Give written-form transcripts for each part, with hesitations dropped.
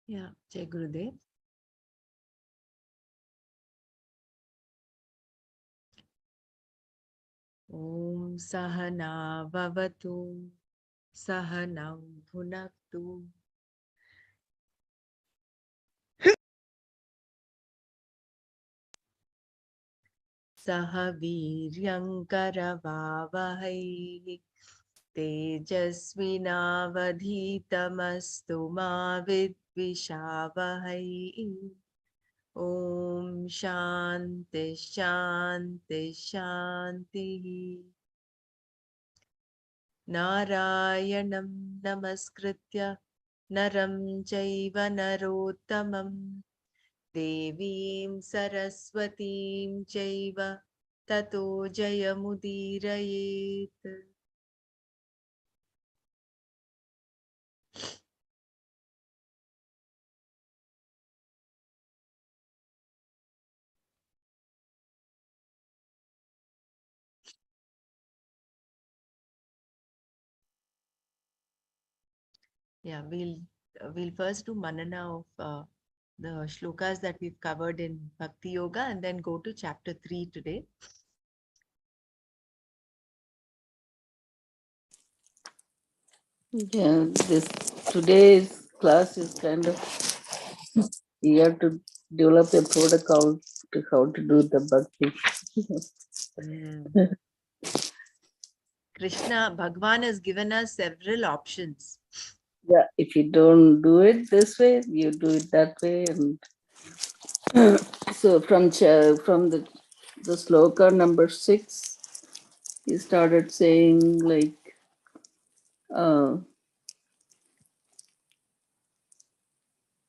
Yeah, Jai Gurudev. Om Sahana Vavatu Sahanam Bhunaktu Saha Viryankaravavahai Tejasvinavadhitamastu ma vidvishavahai. Om Shanti Shanti Shanti. Narayanam Namaskritya Naram Chaiva Narottamam Devim Saraswatim Chaiva Tato Jayamudirayet. Yeah, we'll first do Manana of the shlokas that we've covered in Bhakti Yoga and then go to chapter 3 today. Yeah, this today's class is kind of, you have to develop a protocol to how to do the bhakti. Krishna, Bhagwan has given us several options. Yeah, if you don't do it this way, you do it that way, and so from the sloka number 6, he started saying like, uh,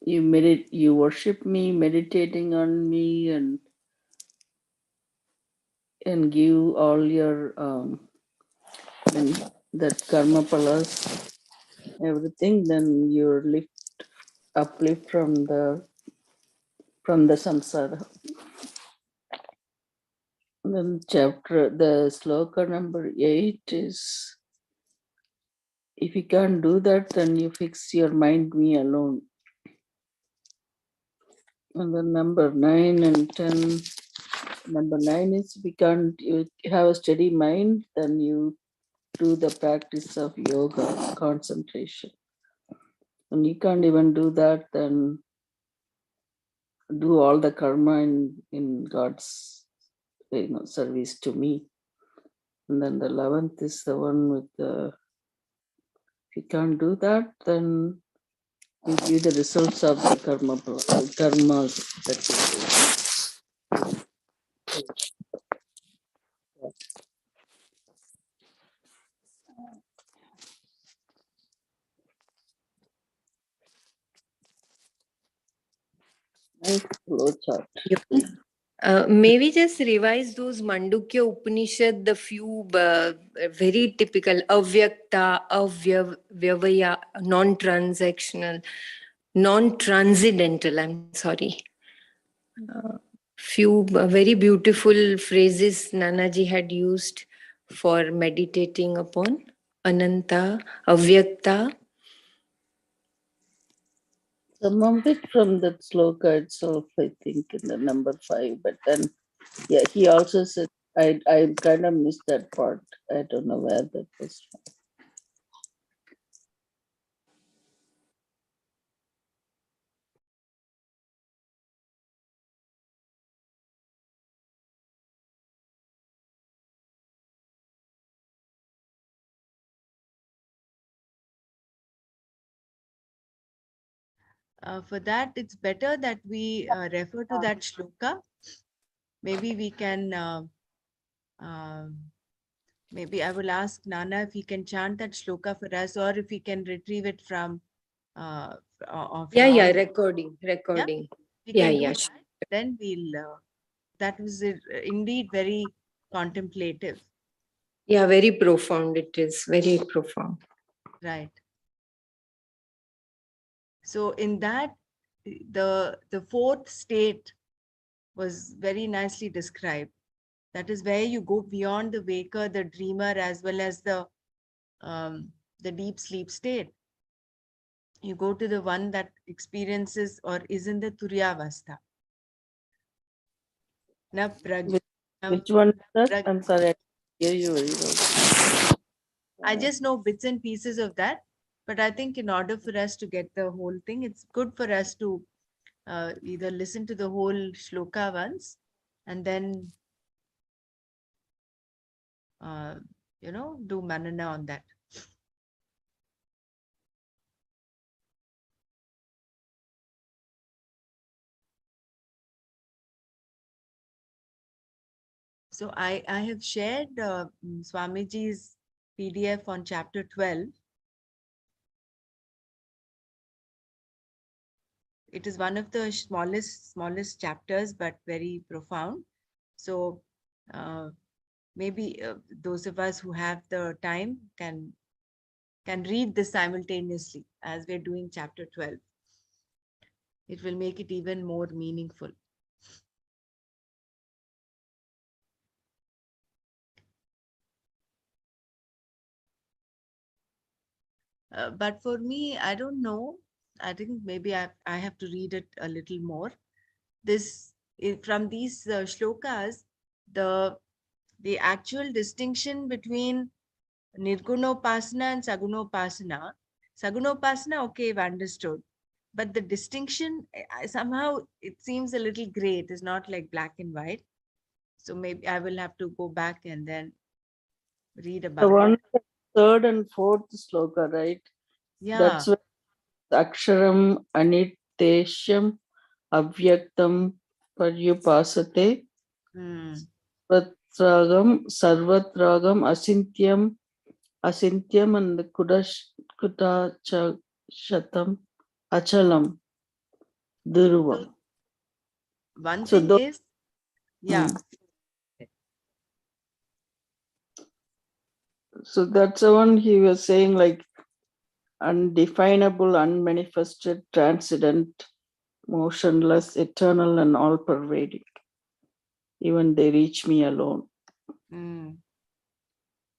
you worship me, meditating on me, and give all your and that karma palas, everything, then you're uplift from the samsara. Then the sloka number 8 is, if you can't do that, then you fix your mind me alone. And then number 9 and 10. Number 9 is, if you have a steady mind, then you do the practice of yoga, concentration. And you can't even do that, then do all the karma in God's service to me. And then the 11th is the one with the, if you can't do that, then you give the results of the karmas that you do. Nice flow chart. May we just revise those Mandukya Upanishad, the few very typical avyakta, avyavaya, non-transactional, non-transcendental, I'm sorry. Few very beautiful phrases Nanaji had used for meditating upon. Ananta, avyakta. Some of it from that sloka itself, I think, in the number 5. But then, yeah, he also said, I kind of missed that part. I don't know where that was from. For that, it's better that we refer to that shloka. Maybe we can, maybe I will ask Nana if he can chant that shloka for us, or if he can retrieve it from Yeah, offline. recording. Yeah, we Yeah, can do yeah. that. Then we'll, that was indeed very contemplative. Yeah, very profound it is. Very profound. Right. So in that, the fourth state was very nicely described. That is where you go beyond the waker, the dreamer, as well as the deep sleep state. you go to the one that experiences or is in the Turyavastha. Na prag, Which one is that? prag. I'm sorry, I can't hear you very well. I just know bits and pieces of that, but I think in order for us to get the whole thing, it's good for us to either listen to the whole shloka once and then, uh, do manana on that. So I have shared Swamiji's PDF on chapter 12. It is one of the smallest chapters, but very profound. So maybe those of us who have the time can read this simultaneously as we're doing chapter 12. It will make it even more meaningful. But for me, I don't know. I think maybe I have to read it a little more. From these shlokas, the the actual distinction between Nirgunopasana and Sagunopasana. Sagunopasana, okay, I've understood. But the distinction, somehow it seems a little gray. It is not like black and white. So maybe I will have to go back and then read The about one, it. third and fourth sloka, right? Yeah. That's where Aksharam Aniteshyam Avyaktam Paryupasate Hmm. Sarvatragam Sarvatragam Asintyam and Kutachatam Achalam So Duruvam. one So thing those, is, yeah, so that's the one he was saying, like undefinable, unmanifested, transcendent, motionless, eternal, and all pervading. Even they reach me alone. mm,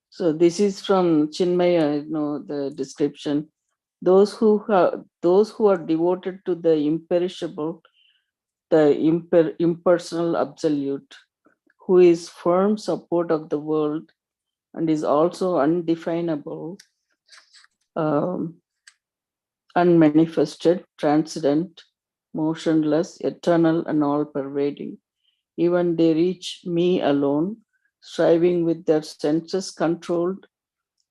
So this is from Chinmaya, the description. Those who are devoted to the imperishable, the impersonal absolute, who is firm support of the world and is also undefinable, um, unmanifested, transcendent, motionless, eternal, and all pervading. Even they reach me alone, striving with their senses controlled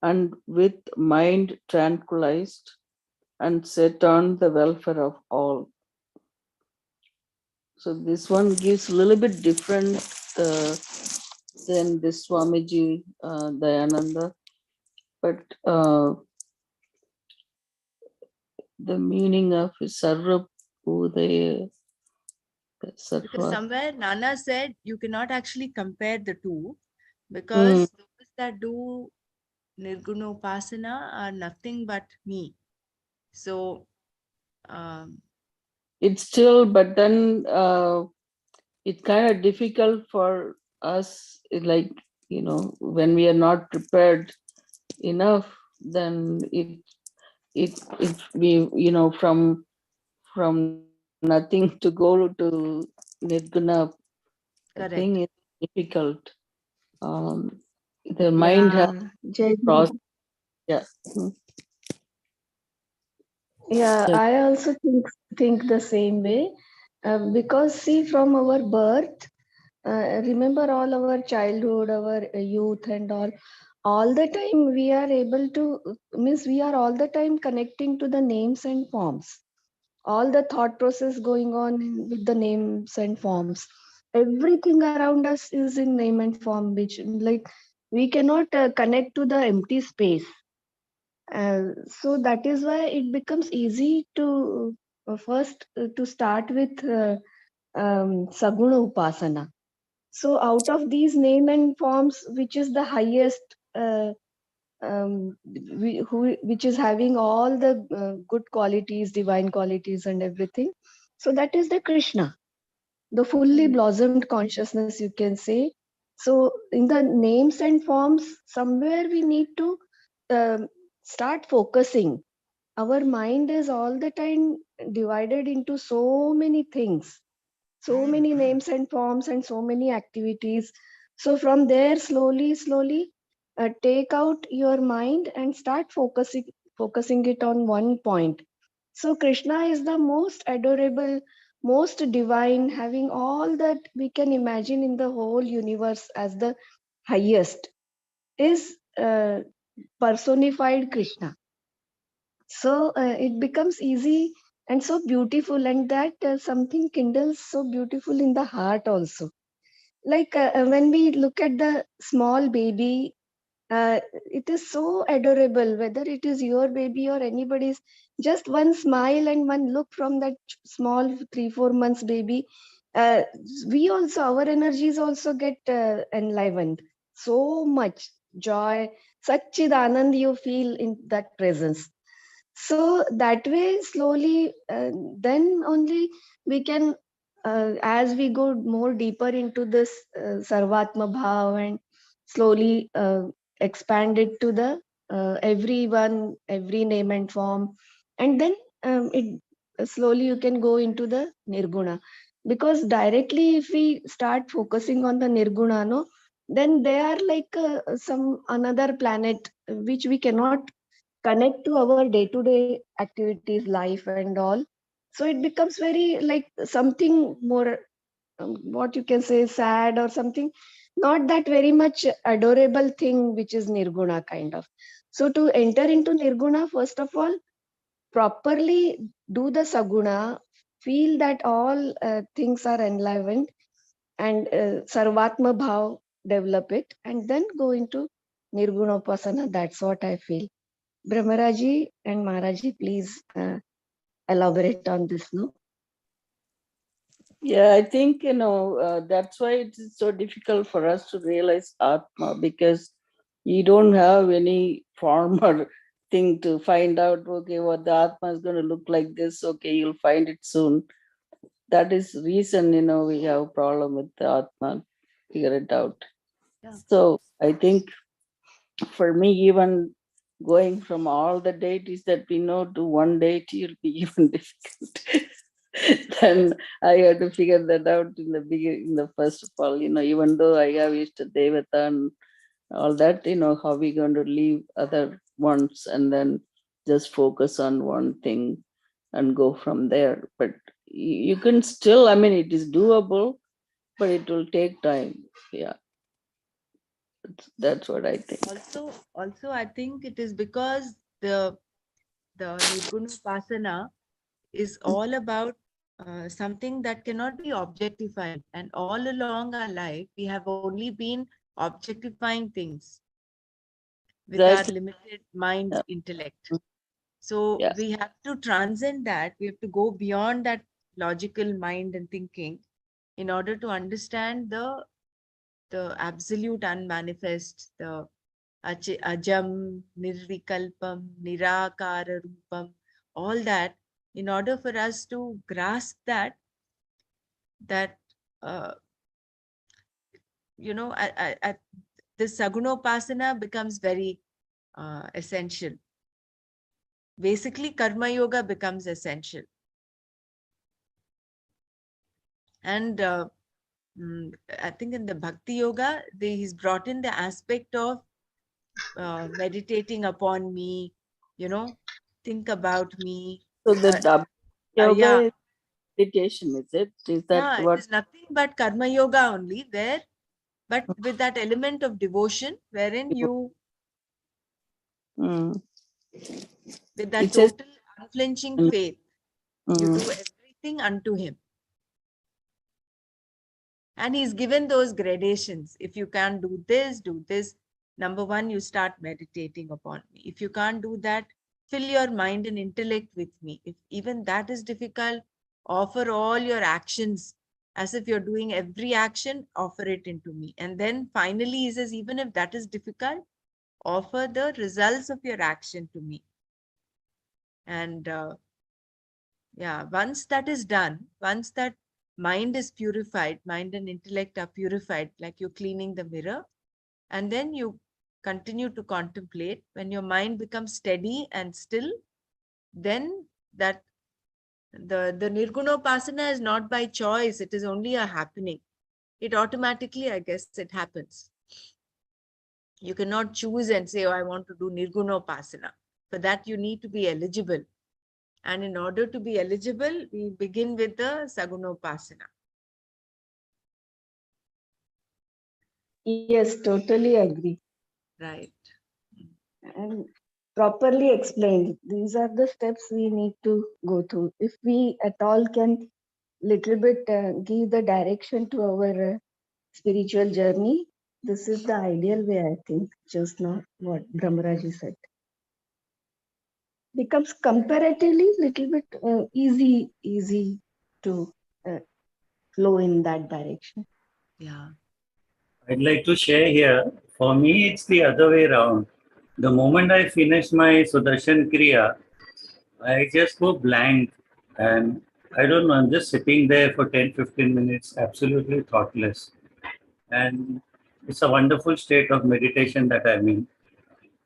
and with mind tranquilized and set on the welfare of all. So this one gives a little bit different uh, than this Swamiji Dayananda, but the meaning of Sarva Udaya because Sarva. somewhere Nana said you cannot actually compare the two Mm, because those that do Nirgunopasana are nothing but me. So, um, it's still, but then it's kind of difficult for us, like, when we are not prepared enough, then it we from nothing to go to Nirguna. I think it's correct. difficult. Um, the mind has Yeah, Jai process. Guru. Yeah. Mhm. Yeah, Yeah. I also think the same way. Because see, from our birth, remember all our childhood, our youth, and all the time we are able to means we are all the time connecting to the names and forms. All the thought process going on with the names and forms. Everything around us is in name and form, which like we cannot connect to the empty space. So that is why it becomes easy to first to start with Saguna Upasana. So out of these name and forms, which is the highest, which is having all the good qualities, divine qualities, and everything. So that is the Krishna, the fully Mm, blossomed consciousness, you can say. So in the names and forms, somewhere we need to um, start focusing. our mind is all the time divided into so many things, so many names and forms and so many activities. So from there, slowly take out your mind and start focusing it on one point. So Krishna is the most adorable, most divine, having all that we can imagine in the whole universe as the highest, is personified Krishna. So it becomes easy and so beautiful, and that something kindles so beautiful in the heart also. Like when we look at the small baby, it is so adorable, whether it is your baby or anybody's. Just one smile and one look from that small 3-4 months baby, uh, we also, our energies also get enlivened. So much joy, such anand you feel in that presence. So that way, slowly, then only we can, as we go more deeper into this Sarvatma Bhav, and slowly expand it to the everyone, every name and form, and then it slowly you can go into the Nirguna. Because directly, if we start focusing on the Nirguna, no, then they are like some another planet which we cannot connect to our day-to-day activities, life and all. So it becomes very like something more, what you can say, sad or something, not that very much adorable thing, which is Nirguna kind of. So to enter into Nirguna, first of all, properly do the Saguna, feel that all things are enlivened, and Sarvatma Bhav, develop it, and then go into Nirguna Upasana. That's what I feel. Brahmaraji and Maharaji, please elaborate on this, no? Yeah, I think, that's why it is so difficult for us to realize Atma, because you don't have any form or thing to find out, okay, what the Atma is going to look like this. Okay, you'll find it soon. That is reason, we have a problem with the Atma, figure it out. Yeah. So I think for me, even going from all the deities that we know to one deity will be even difficult. Then I had to figure that out in the beginning, in the first of all, even though I have used to Devata and all that, how we going to leave other ones and then just focus on one thing and go from there. But you can still, I mean, it is doable, but it will take time. Yeah, that's what I think. Also, I think it is because the Nirguna Upasana is all about something that cannot be objectified. And all along our life, we have only been objectifying things with our Exactly. limited mind Yeah. intellect. So Yes. we have to transcend that. We have to go beyond that logical mind and thinking in order to understand the absolute unmanifest, the ajam, nirvikalpam, nirakara rupam, all that. In order for us to grasp that uh, this sagunopasana becomes very essential. Basically, karma yoga becomes essential. And I think in the bhakti yoga, he's brought in the aspect of meditating upon me, think about me. So the Uh, yoga yeah, is meditation, is it? Is that yeah, it what? is nothing but karma yoga only, but with that element of devotion, wherein you, Mm. with that It says. total unflinching Mm, faith, you mm. do everything unto him. And he's given those gradations. If you can't do this, do this. Number one, you start meditating upon me. If you can't do that, fill your mind and intellect with me. If even that is difficult, offer all your actions as if you're doing every action, offer it into me. And then finally, he says, even if that is difficult, offer the results of your action to me. And yeah, once that is done, once that mind is purified, mind and intellect are purified, like you're cleaning the mirror, and then you continue to contemplate. When your mind becomes steady and still, then that the Nirgunopasana is not by choice, it is only a happening. It automatically, I guess, it happens. You cannot choose and say, oh, I want to do Nirgunopasana. For that, you need to be eligible. And in order to be eligible, we begin with the Sagunopasana. Yes, totally agree. Right. And properly explained. These are the steps we need to go through. If we at all can little bit give the direction to our spiritual journey, this is the ideal way, I think, just now what Brahmaraji said. Becomes comparatively little bit easy to uh, flow in that direction. Yeah. I'd like to share here. For me, it's the other way around. The moment I finish my Sudarshan Kriya, I just go blank and I don't know, I'm just sitting there for 10-15 minutes, absolutely thoughtless. And it's a wonderful state of meditation that I'm in.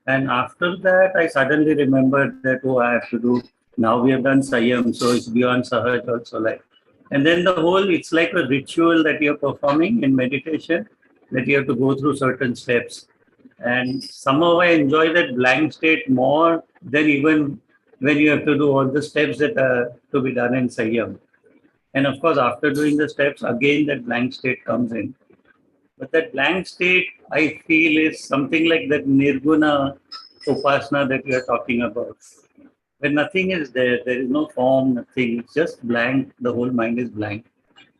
And after that, I suddenly remembered that, oh, I have to do, now we have done Sayam, so it's beyond Sahaj also. Like, and then the whole, it's like a ritual that you're performing in meditation, that you have to go through certain steps. And somehow I enjoy that blank state more than even when you have to do all the steps that are to be done in Sayam. And of course, after doing the steps, again that blank state comes in. But that blank state, I feel, is something like that nirguna upasana that you are talking about. When nothing is there, there is no form, nothing. It's just blank. The whole mind is blank.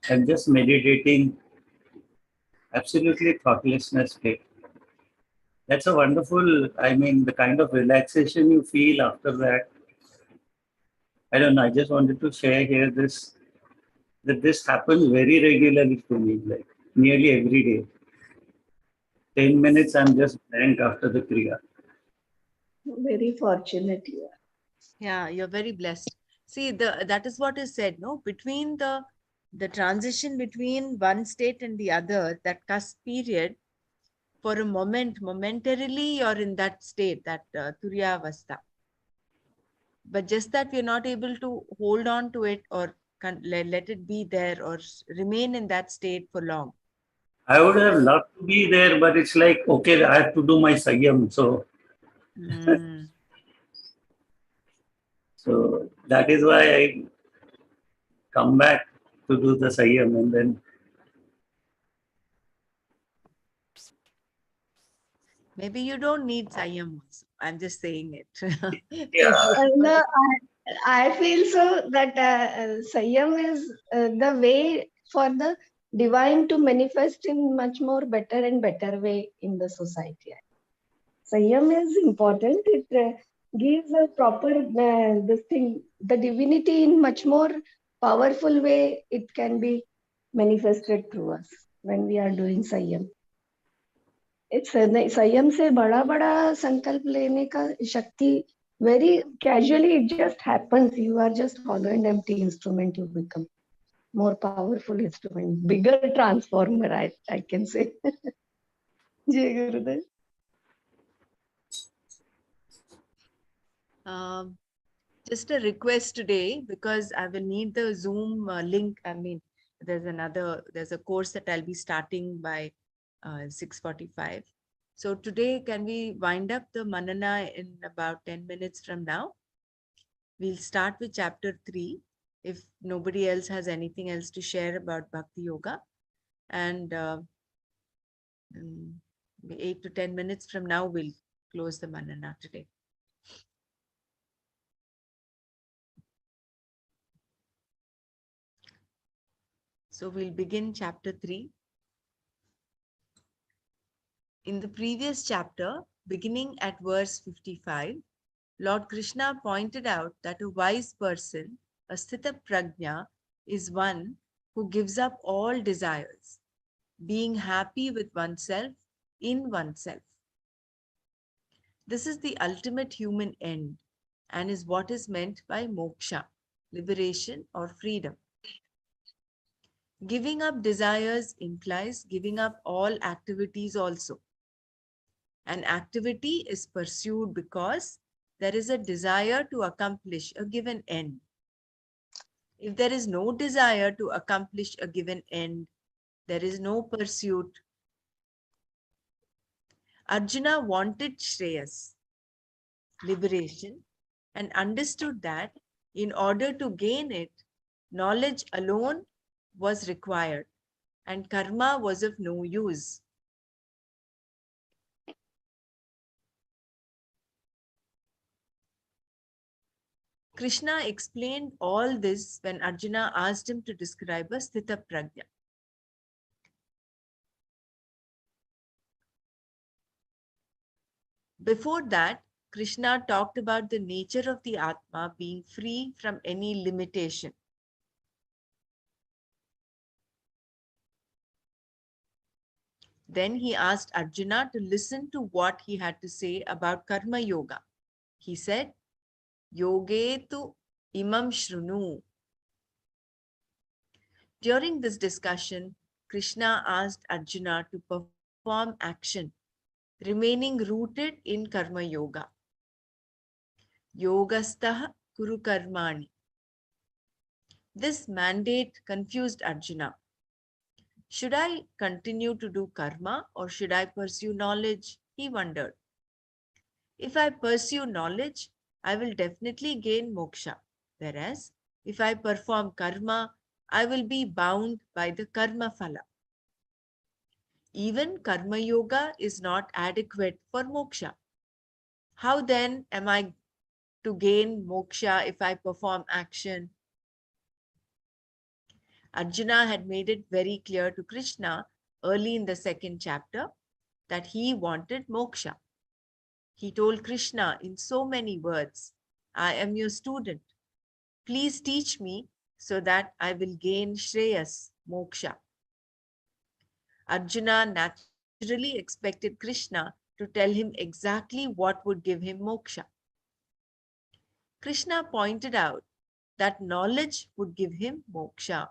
And just meditating, absolutely thoughtlessness state. That's a wonderful, I mean, the kind of relaxation you feel after that. I don't know. I just wanted to share here this, that this happens very regularly to me, like nearly every day. 10 minutes, I'm just blank after the Kriya. Very fortunate you are. Yeah, you're very blessed. See, that is what is said, no? Between the transition between one state and the other, that cusp period, for a moment, momentarily you're in that state, that Turiya Avastha. But just that we're not able to hold on to it or let it be there or remain in that state for long. I would have loved to be there, but it's like, okay, I have to do my Sayam. Mm. So that is why I come back to do the Sayam and then Maybe you don't need Sayam also. I'm just saying it. yeah. No, I feel so that Sayam is the way for the divine to manifest in much more better and better way in the society. Sayam is important. It gives a proper this thing, the divinity in much more powerful way. It can be manifested through us when we are doing Sayam. It's संयम से बड़ा बड़ा संकल्प लेने का शक्ति very casually it just happens. You are just hollow and empty instrument. You become more powerful instrument, bigger transformer. I can say. Jai Gurudev. Just a request today, because I will need the Zoom link. I mean, there's a course that I'll be starting by 6:45. So today, can we wind up the Manana in about 10 minutes from now? We'll start with chapter 3, if nobody else has anything else to share about Bhakti Yoga. And 8 to 10 minutes from now, we'll close the Manana today. So we'll begin chapter 3. In the previous chapter, beginning at verse 55, Lord Krishna pointed out that a wise person, a sthita prajna, is one who gives up all desires, being happy with oneself in oneself. This is the ultimate human end and is what is meant by moksha, liberation or freedom. Giving up desires implies giving up all activities also. An activity is pursued because there is a desire to accomplish a given end. If there is no desire to accomplish a given end, there is no pursuit. Arjuna wanted Shreyas, liberation, and understood that in order to gain it, knowledge alone was required, and karma was of no use. Krishna explained all this when Arjuna asked him to describe a sthita prajna. Before that, Krishna talked about the nature of the Atma being free from any limitation. Then he asked Arjuna to listen to what he had to say about Karma Yoga. He said, Yoge tu imam shrunu. During this discussion, Krishna asked Arjuna to perform action, remaining rooted in Karma Yoga. Yogastah kuru karmani. This mandate confused Arjuna. Should I continue to do karma or should I pursue knowledge? He wondered. If I pursue knowledge, I will definitely gain moksha. Whereas, if I perform karma, I will be bound by the karma phala. Even karma yoga is not adequate for moksha. How then am I to gain moksha if I perform action? Arjuna had made it very clear to Krishna early in the second chapter that he wanted moksha. He told Krishna in so many words, I am your student. Please teach me so that I will gain Shreyas, moksha. Arjuna naturally expected Krishna to tell him exactly what would give him moksha. Krishna pointed out that knowledge would give him moksha,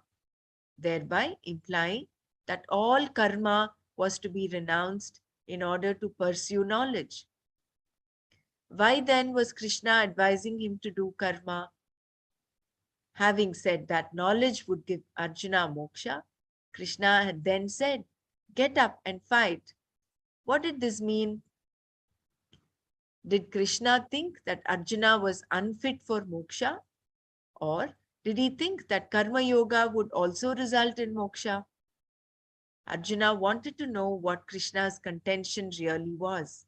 thereby implying that all karma was to be renounced in order to pursue knowledge. Why then was Krishna advising him to do karma? Having said that knowledge would give Arjuna moksha, Krishna had then said, get up and fight. What did this mean? Did Krishna think that Arjuna was unfit for moksha? Or did he think that karma yoga would also result in moksha? Arjuna wanted to know what Krishna's contention really was.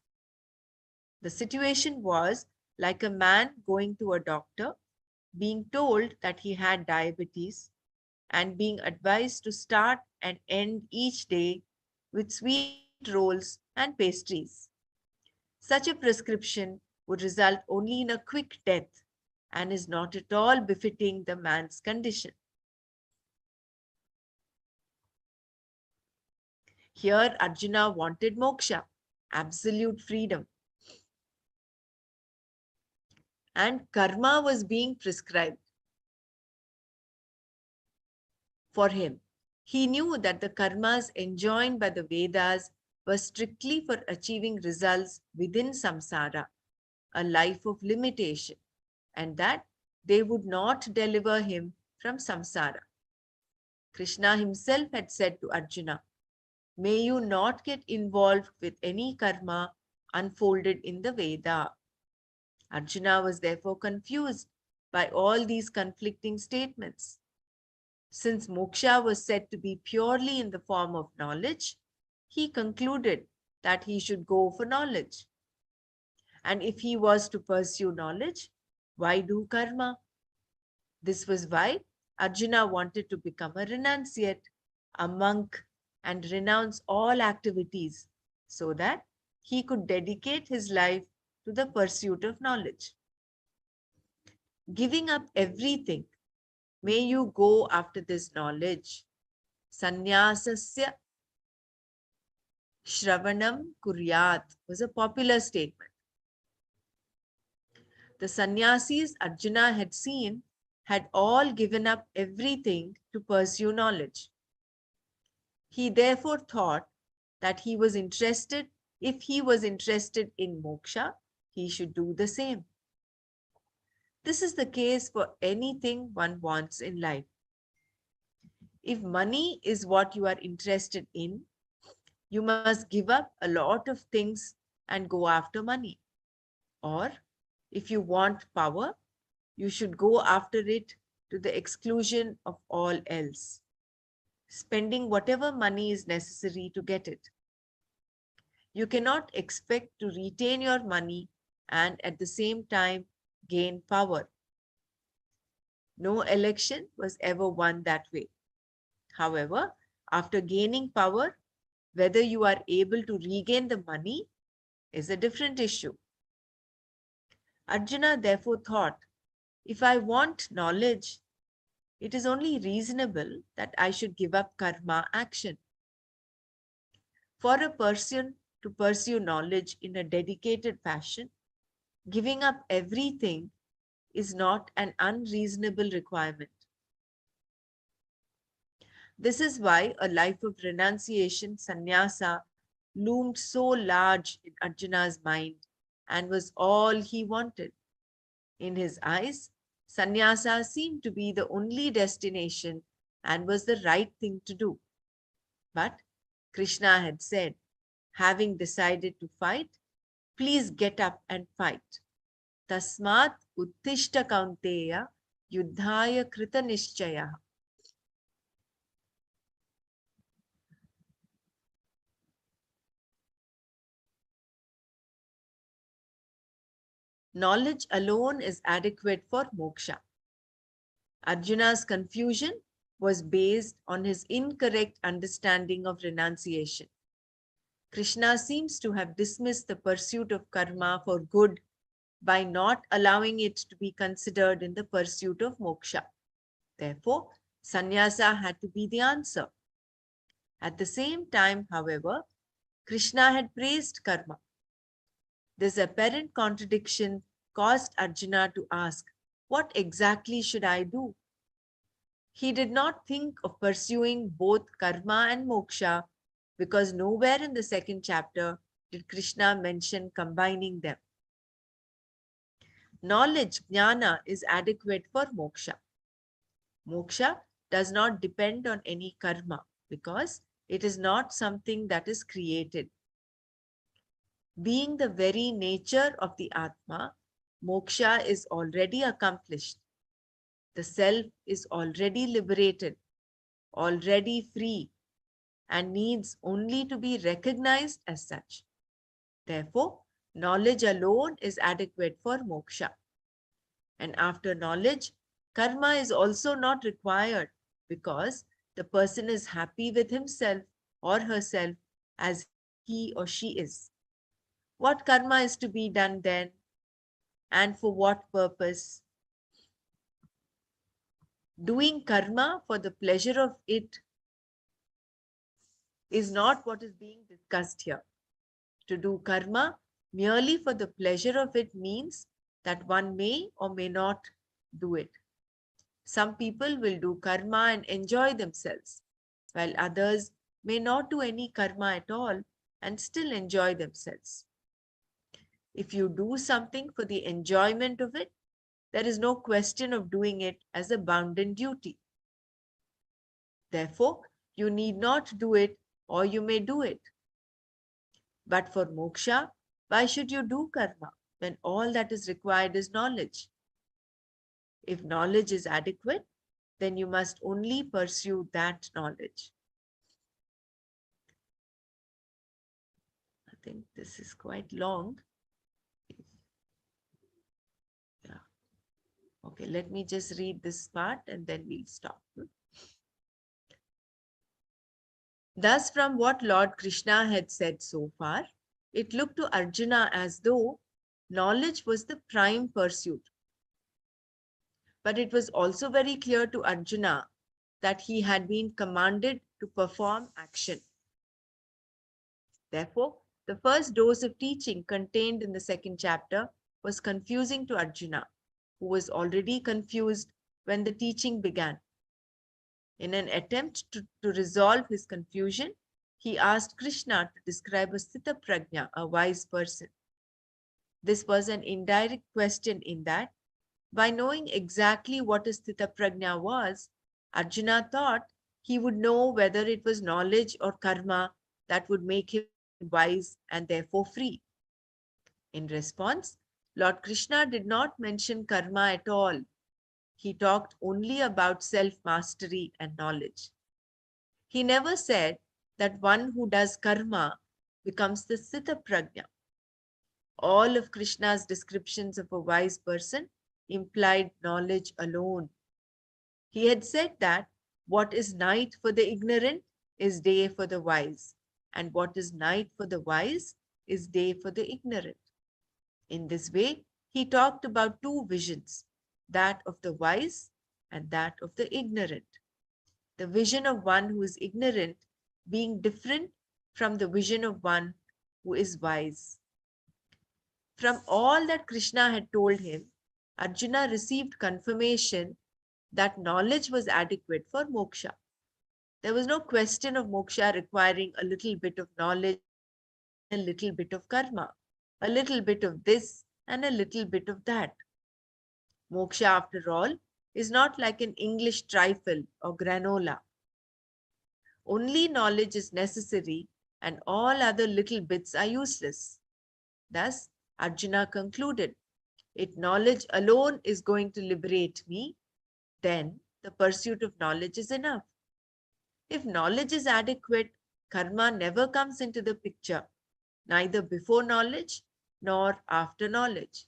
The situation was like a man going to a doctor, being told that he had diabetes, and being advised to start and end each day with sweet rolls and pastries. Such a prescription would result only in a quick death and is not at all befitting the man's condition. Here, Arjuna wanted moksha, absolute freedom. And karma was being prescribed for him. He knew that the karmas enjoined by the Vedas were strictly for achieving results within samsara, a life of limitation, and that they would not deliver him from samsara. Krishna himself had said to Arjuna, may you not get involved with any karma unfolded in the Veda. Arjuna was therefore confused by all these conflicting statements. Since moksha was said to be purely in the form of knowledge, he concluded that he should go for knowledge. And if he was to pursue knowledge, why do karma? This was why Arjuna wanted to become a renunciate, a monk, and renounce all activities so that he could dedicate his life to the pursuit of knowledge. Giving up everything, may you go after this knowledge. Sannyasasya Shravanam Kuryat was a popular statement. The sannyasis Arjuna had seen had all given up everything to pursue knowledge. He therefore thought that if he was interested in moksha, he should do the same. This is the case for anything one wants in life. If money is what you are interested in, you must give up a lot of things and go after money. Or if you want power, you should go after it to the exclusion of all else, spending whatever money is necessary to get it. You cannot expect to retain your money and at the same time gain power. No election was ever won that way. However, after gaining power, whether you are able to regain the money is a different issue. Arjuna therefore thought, if I want knowledge, it is only reasonable that I should give up karma action. For a person to pursue knowledge in a dedicated fashion, giving up everything is not an unreasonable requirement. This is why a life of renunciation, sannyasa, loomed so large in Arjuna's mind and was all he wanted. In his eyes, sannyasa seemed to be the only destination and was the right thing to do. But Krishna had said, having decided to fight, please get up and fight. Tasmat uttishta kaunteya yuddhaya krita nishchaya. Knowledge alone is adequate for moksha. Arjuna's confusion was based on his incorrect understanding of renunciation. Krishna seems to have dismissed the pursuit of karma for good by not allowing it to be considered in the pursuit of moksha. Therefore, sannyasa had to be the answer. At the same time, however, Krishna had praised karma. This apparent contradiction caused Arjuna to ask, what exactly should I do? He did not think of pursuing both karma and moksha because nowhere in the second chapter did Krishna mention combining them. Knowledge, jnana, is adequate for moksha. Moksha does not depend on any karma because it is not something that is created. Being the very nature of the Atma, moksha is already accomplished. The self is already liberated, already free, and needs only to be recognized as such. Therefore, knowledge alone is adequate for moksha. And after knowledge, karma is also not required because the person is happy with himself or herself as he or she is. What karma is to be done then, and for what purpose? Doing karma for the pleasure of it is not what is being discussed here. To do karma merely for the pleasure of it means that one may or may not do it. Some people will do karma and enjoy themselves, while others may not do any karma at all and still enjoy themselves. If you do something for the enjoyment of it, there is no question of doing it as a bounden duty. Therefore, you need not do it or you may do it. But for moksha, why should you do karma when all that is required is knowledge? If knowledge is adequate, then you must only pursue that knowledge. I think this is quite long. Yeah. Okay, let me just read this part and then we'll stop. Thus, from what Lord Krishna had said so far, it looked to Arjuna as though knowledge was the prime pursuit. But it was also very clear to Arjuna that he had been commanded to perform action. Therefore, the first dose of teaching contained in the second chapter was confusing to Arjuna, who was already confused when the teaching began. In an attempt to resolve his confusion, he asked Krishna to describe a Sthita Prajna, a wise person. This was an indirect question in that By knowing exactly what a Sthita Prajna was, Arjuna thought he would know whether it was knowledge or karma that would make him wise and therefore free. In response, Lord Krishna did not mention karma at all. He talked only about self mastery and knowledge. He never said that one who does karma becomes the Sthita Prajna. All of Krishna's descriptions of a wise person implied knowledge alone. He had said that what is night for the ignorant is day for the wise, and what is night for the wise is day for the ignorant. In this way, he talked about two visions, that of the wise and that of the ignorant. The vision of one who is ignorant being different from the vision of one who is wise. From all that Krishna had told him, Arjuna received confirmation that knowledge was adequate for moksha. There was no question of moksha requiring a little bit of knowledge and a little bit of karma, a little bit of this and a little bit of that. Moksha, after all, is not like an English trifle or granola. Only knowledge is necessary and all other little bits are useless. Thus, Arjuna concluded, if knowledge alone is going to liberate me, then the pursuit of knowledge is enough. If knowledge is adequate, karma never comes into the picture, neither before knowledge nor after knowledge.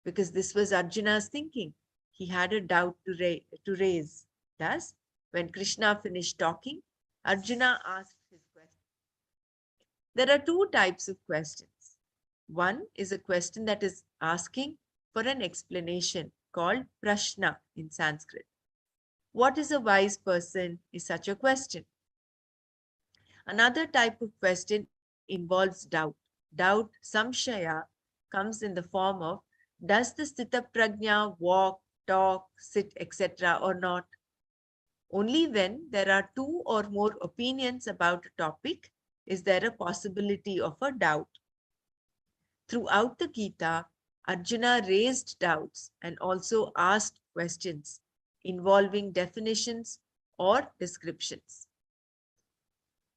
Because this was Arjuna's thinking. He had a doubt to raise. Thus, when Krishna finished talking, Arjuna asked his question. There are two types of questions. One is a question that is asking for an explanation called prashna in Sanskrit. What is a wise person is such a question. Another type of question involves doubt. Doubt, samshaya, comes in the form of does the Sthita Prajna walk, talk, sit, etc. or not? Only when there are two or more opinions about a topic is there a possibility of a doubt. Throughout the Gita, Arjuna raised doubts and also asked questions involving definitions or descriptions.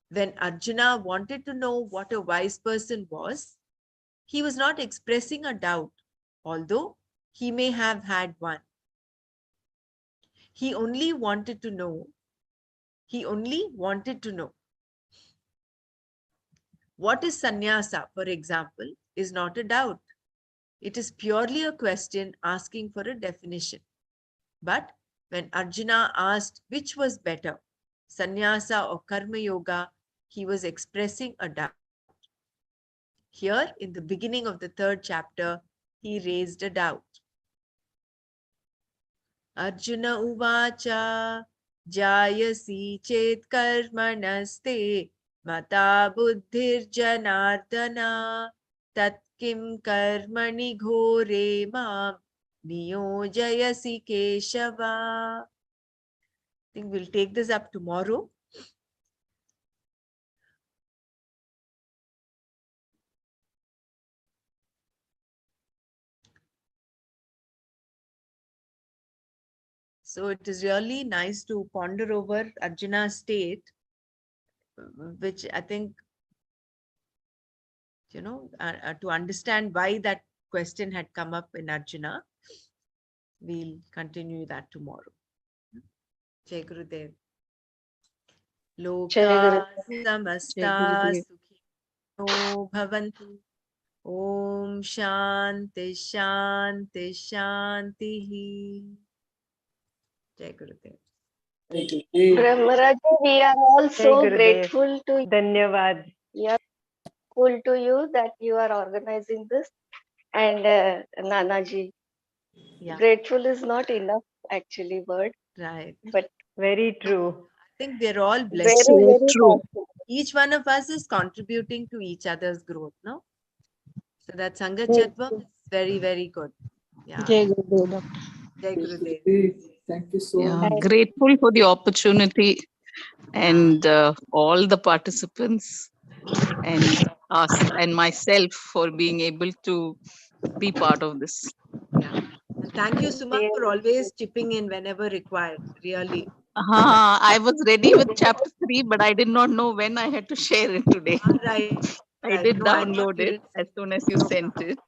When Arjuna wanted to know what a wise person was, he was not expressing a doubt, although he may have had one. He only wanted to know what is sannyasa, for example, is not a doubt. It is purely a question asking for a definition. But when Arjuna asked which was better, sannyasa or karma yoga, he was expressing a doubt. Here, in the beginning of the third chapter, he raised a doubt. Arjuna uvacha jayasi chet karmanaste mata buddhir janardana tat kim karmani ghore mam niyojayasi keshava. I think we'll take this up tomorrow. So it is really nice to ponder over Arjuna's state, which I think, to understand why that question had come up in Arjuna, we'll continue that tomorrow. Jai Gurudev. Loka samasta sukhino bhavantu. Om Shanti Shanti Shanti. Jai Gurudev. Brahmaraji, we are all Jai so Gurudev. grateful to you. Dhanyavad. We are grateful to you that you are organizing this. And Nanaji, Yeah, grateful is not enough actually word, right. but Very true. I think we're all very, blessed. So very true. possible. Each one of us is contributing to each other's growth, no? So that Sangha Yes, Chatvam is very, very good. Yeah. Jai Gurudev, Doctor. Jai Gurudev. Thank you so Yeah, much. grateful for the opportunity Yeah. and all the participants and us and myself for being able to be part of this. Yeah. And thank you, Suma, for always chipping in whenever required. Really. I was ready with chapter 3, but I did not know when I had to share it today. Right. I No, did I thought download you it did. as soon as you sent it.